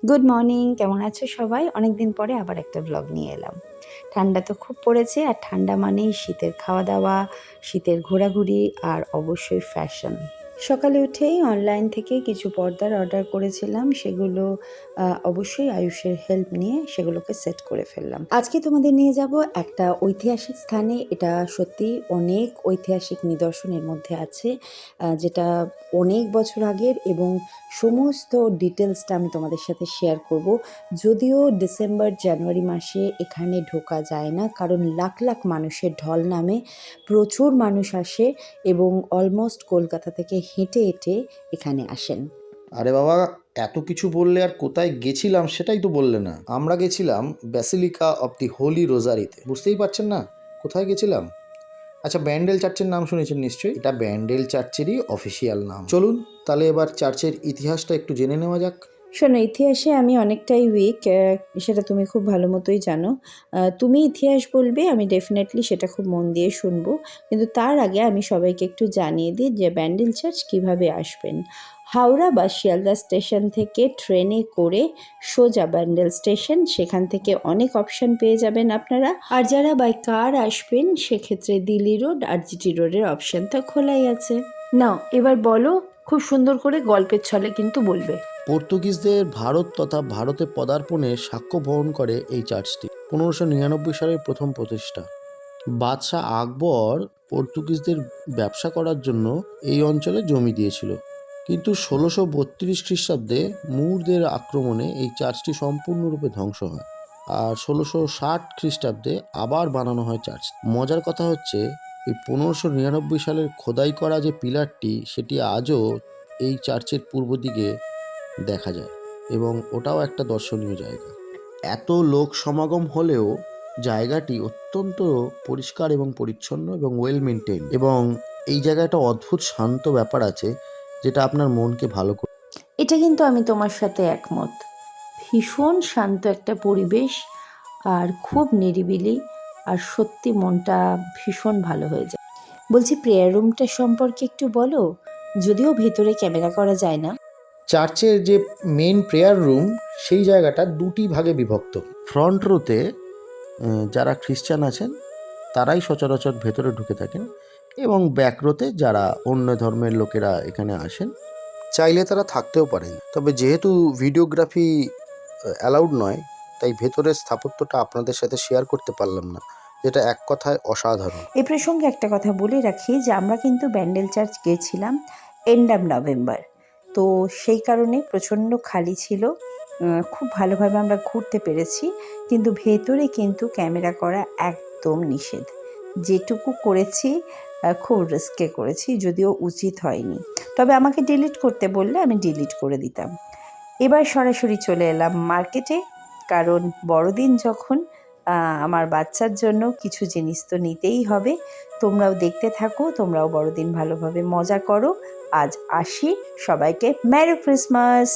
Good morning, কেমন আছো সবাই? অনেক দিন পরে আবার একটা ব্লগ নিয়ে এলাম। ঠান্ডা তো খুব পড়েছে, আর ঠান্ডা মানেই শীতের খাওয়া দাওয়া, শীতের ঘোরাঘুরি আর অবশ্যই ফ্যাশন। সকালে উঠেই অনলাইন থেকে কিছু পর্দার অর্ডার করেছিলাম, সেগুলো অবশ্যই আয়ুষের হেল্প নিয়ে সেগুলোকে সেট করে ফেললাম। আজকে তোমাদের নিয়ে যাব একটা ঐতিহাসিক স্থানে। এটা সত্যি অনেক ঐতিহাসিক নিদর্শনের মধ্যে আছে, যেটা অনেক বছর আগের, এবং সমস্ত ডিটেলসটা আমি তোমাদের সাথে শেয়ার করব। যদিও ডিসেম্বর জানুয়ারি মাসে এখানে ঢোকা যায় না, কারণ লাখ লাখ মানুষের ঢল নামে, প্রচুর মানুষ আসে এবং অলমোস্ট কলকাতা থেকে হেঁটে হেঁটে এখানে আসেন। আরে বাবা, এত কিছু বললে আর কোথায় গেছিলাম সেটাই তো বললে না। আমরা গেছিলাম ব্যাসিলিকা অফ দি হোলি রোজারিতে। বুঝতেই পারছেন না কোথায় গেছিলাম? আচ্ছা, ব্যান্ডেল চার্চের নাম শুনেছেন নিশ্চয়ই। এটা ব্যান্ডেল চার্চেরই অফিসিয়াল নাম। চলুন তাহলে এবার চার্চের ইতিহাসটা একটু জেনে নেওয়া যাক। শোনো, ইতিহাসে আমি অনেকটাই উইক, সেটা তুমি খুব ভালো মতোই জানো। তুমি ইতিহাস বলবে, আমি ডেফিনেটলি সেটা খুব মন দিয়ে শুনবো। কিন্তু তার আগে আমি সবাইকে একটু জানিয়ে দিই যে ব্যান্ডেল চার্চ কিভাবে আসবেন। হাওড়া বা শিয়ালদা স্টেশন থেকে ট্রেনে করে সোজা ব্যান্ডেল স্টেশন, সেখান থেকে অনেক অপশন পেয়ে যাবেন আপনারা। আর যারা বাই কার আসবেন সেক্ষেত্রে দিল্লি রোড আর জিটি রোডের অপশন তো খোলাই আছে। নাও এবার বলো, খুব সুন্দর করে গল্পের ছলে কিন্তু বলবে। পর্তুগিজদের ভারত তথা ভারতে পদার্পণের সাক্ষ্য বহন করে এই চার্চটি। 1599 সালের প্রথম প্রতিষ্ঠা। বাদশাহ আকবর পর্তুগিজদের ব্যবসা করার জন্য এই অঞ্চলে জমি দিয়েছিল, কিন্তু 1632 খ্রিস্টাব্দে মুরদের আক্রমণে এই চার্চটি সম্পূর্ণরূপে ধ্বংস হয়, আর 1660 খ্রিস্টাব্দে আবার বানানো হয় চার্চ। মজার কথা হচ্ছে, এই 1599 সালের খোদাই করা যে পিলারটি, সেটি আজও এই চার্চের পূর্ব দিকে দেখা যায়, এবং ওটাও একটা দর্শনীয় জায়গা। এত লোক সমাগম হলেও জায়গাটি অত্যন্ত পরিষ্কার এবং পরিচ্ছন্ন এবং ওয়েল মেনটেন, এবং এই জায়গায় একটা অদ্ভুত শান্ত ব্যাপার আছে যেটা আপনার মনকে ভালো করে। এটা কিন্তু আমি তোমার সাথে একমত। ভীষণ শান্ত একটা পরিবেশ, আর খুব নিরিবিলি, আর সত্যি মনটা ভীষণ ভালো হয়ে যায়। বলছি, প্রেয়ার রুমটা সম্পর্কে একটু বলো, যদিও ভেতরে ক্যামেরা করা যায় না। চার্চের যে মেন প্রেয়ার রুম, সেই জায়গাটা দুটি ভাগে বিভক্ত। ফ্রন্ট রোতে যারা খ্রিস্টান আছেন তারাই সচরাচর ভেতরে ঢুকে থাকেন, এবং ব্যাক রোতে যারা অন্য ধর্মের লোকেরা এখানে আসেন, চাইলে তারা থাকতেও পারেন। তবে যেহেতু ভিডিওগ্রাফি অ্যালাউড নয়, তাই ভেতরের স্থাপত্যটা আপনাদের সাথে শেয়ার করতে পারলাম না, যেটা এক কথায় অসাধারণ। এই প্রসঙ্গে একটা কথা বলে রাখি যে আমরা কিন্তু ব্যান্ডেল চার্চ গেছিলাম এন্ড অফ নভেম্বর, তো সেই কারণে প্রচণ্ড খালি ছিল। খুব ভালোভাবে আমরা ঘুরতে পেরেছি, কিন্তু ভেতরে কিন্তু ক্যামেরা করা একদম নিষেধ। যেটুকু করেছি খুব রিস্কে করেছি, যদিও উচিত হয়নি। তবে আমাকে ডিলিট করতে বললে আমি ডিলিট করে দিতাম। এবার সরাসরি চলে এলাম মার্কেটে, কারণ বড়দিন যখন, আমার বাচ্চার জন্য কিছু জিনিস তো নিতেই হবে। তোমরাও দেখতে থাকো, তোমরাও বড়দিন ভালোভাবে মজা করো। আজ আসি, সবাইকে মেরি ক্রিসমাস।